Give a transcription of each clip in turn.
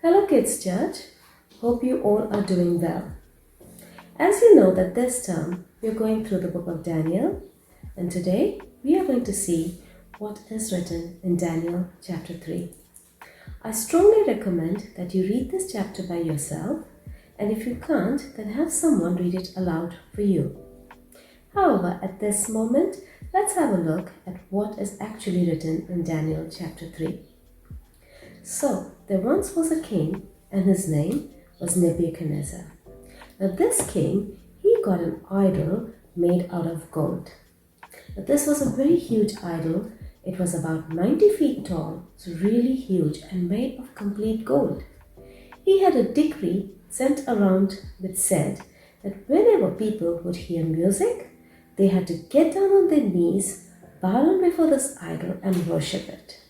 Hello Kids Church, hope you all are doing well. As you know that this term we are going through the book of Daniel, and today we are going to see what is written in Daniel chapter 3. I strongly recommend that you read this chapter by yourself, and if you can't, then have someone read it aloud for you. However, at this moment, let's have a look at what is actually written in Daniel chapter 3. So, there once was a king, and his name was Nebuchadnezzar. Now this king, he got an idol made out of gold. Now this was a very huge idol. It was about 90 feet tall, so really huge and made of complete gold. He had a decree sent around which said that whenever people would hear music, they had to get down on their knees, bow down before this idol and worship it.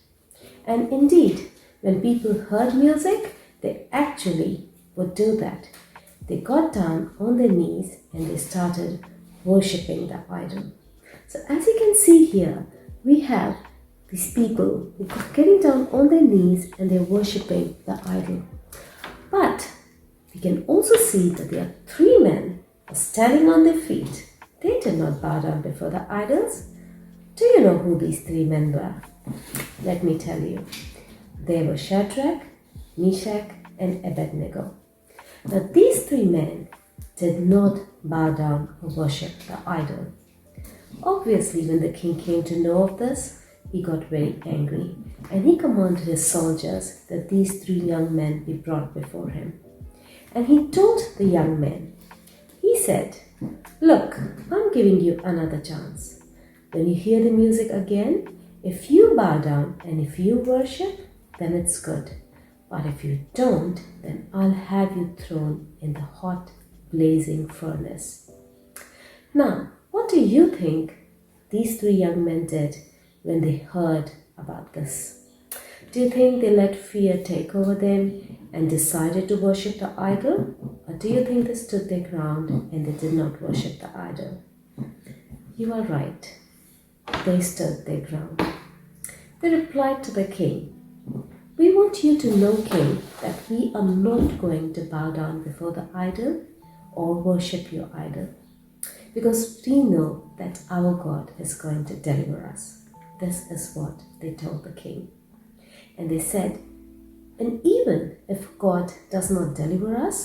And indeed, when people heard music, they actually would do that. They got down on their knees and they started worshipping the idol. So as you can see here, we have these people who are getting down on their knees and they're worshipping the idol. But we can also see that there are three men standing on their feet. They did not bow down before the idols. Do you know who these three men were? Let me tell you. They were Shadrach, Meshach, and Abednego. Now these three men did not bow down or worship the idol. Obviously, when the king came to know of this, he got very angry and he commanded his soldiers that these three young men be brought before him. And he told the young men, he said, "Look, I'm giving you another chance. When you hear the music again, if you bow down and if you worship, then it's good. But if you don't, then I'll have you thrown in the hot, blazing furnace." Now, what do you think these three young men did when they heard about this? Do you think they let fear take over them and decided to worship the idol? Or do you think they stood their ground and they did not worship the idol? You are right. They stood their ground. They replied to the king, "We want you to know, King, that we are not going to bow down before the idol or worship your idol, because we know that our God is going to deliver us." This is what they told the king. And they said, "And even if God does not deliver us,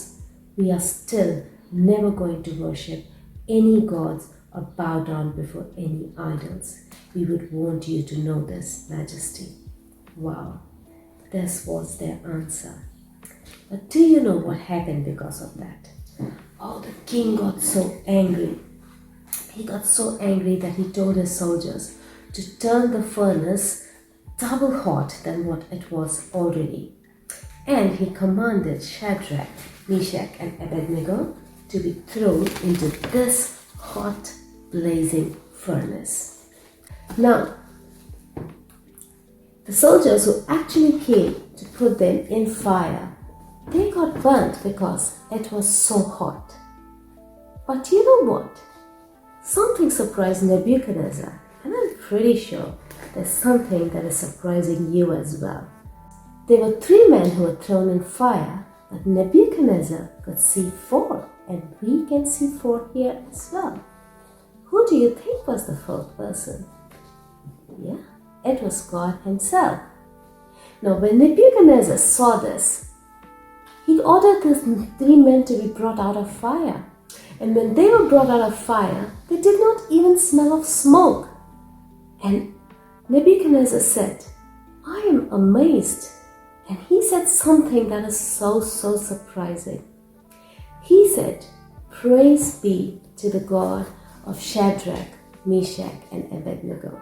we are still never going to worship any gods or bow down before any idols. We would want you to know this, Majesty." Wow. This was their answer. But do you know what happened because of that? Oh, the king got so angry. He got so angry that he told his soldiers to turn the furnace double hot than what it was already. And he commanded Shadrach, Meshach, and Abednego to be thrown into this hot, blazing furnace. Now, the soldiers who actually came to put them in fire, they got burnt because it was so hot. But you know what? Something surprised Nebuchadnezzar, and I'm pretty sure there's something that is surprising you as well. There were three men who were thrown in fire, but Nebuchadnezzar could see four, and we can see four here as well. Who do you think was the fourth person? Yeah, it was God himself. Now, when Nebuchadnezzar saw this, he ordered these three men to be brought out of fire. And when they were brought out of fire, they did not even smell of smoke. And Nebuchadnezzar said, "I am amazed." And he said something that is so surprising. He said, "Praise be to the God of Shadrach, Meshach, and Abednego."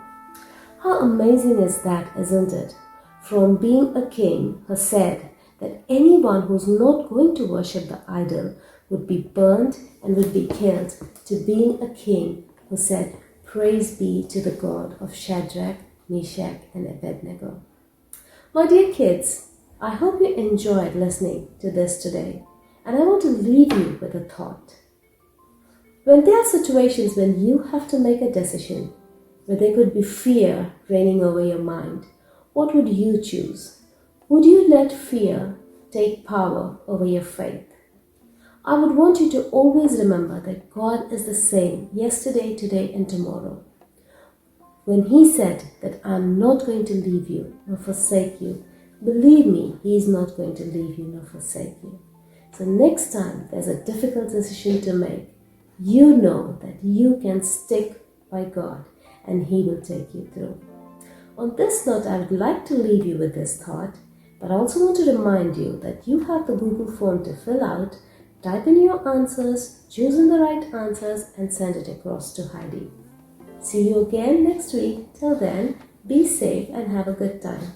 How amazing is that, isn't it? From being a king who said that anyone who's not going to worship the idol would be burned and would be killed, to being a king who said, "Praise be to the God of Shadrach, Meshach, and Abednego." My dear kids, I hope you enjoyed listening to this today, and I want to leave you with a thought. When there are situations when you have to make a decision, where there could be fear reigning over your mind, what would you choose? Would you let fear take power over your faith. I would want you to always remember that God is the same yesterday, today, and tomorrow. When He said that I'm not going to leave you nor forsake you, believe me, He is not going to leave you nor forsake you. So next time there's a difficult decision to make, you know that you can stick by God and He will take you through. On this note, I would like to leave you with this thought, but I also want to remind you that you have the Google form to fill out, type in your answers, choose in the right answers, and send it across to Heidi. See you again next week. Till then, be safe and have a good time.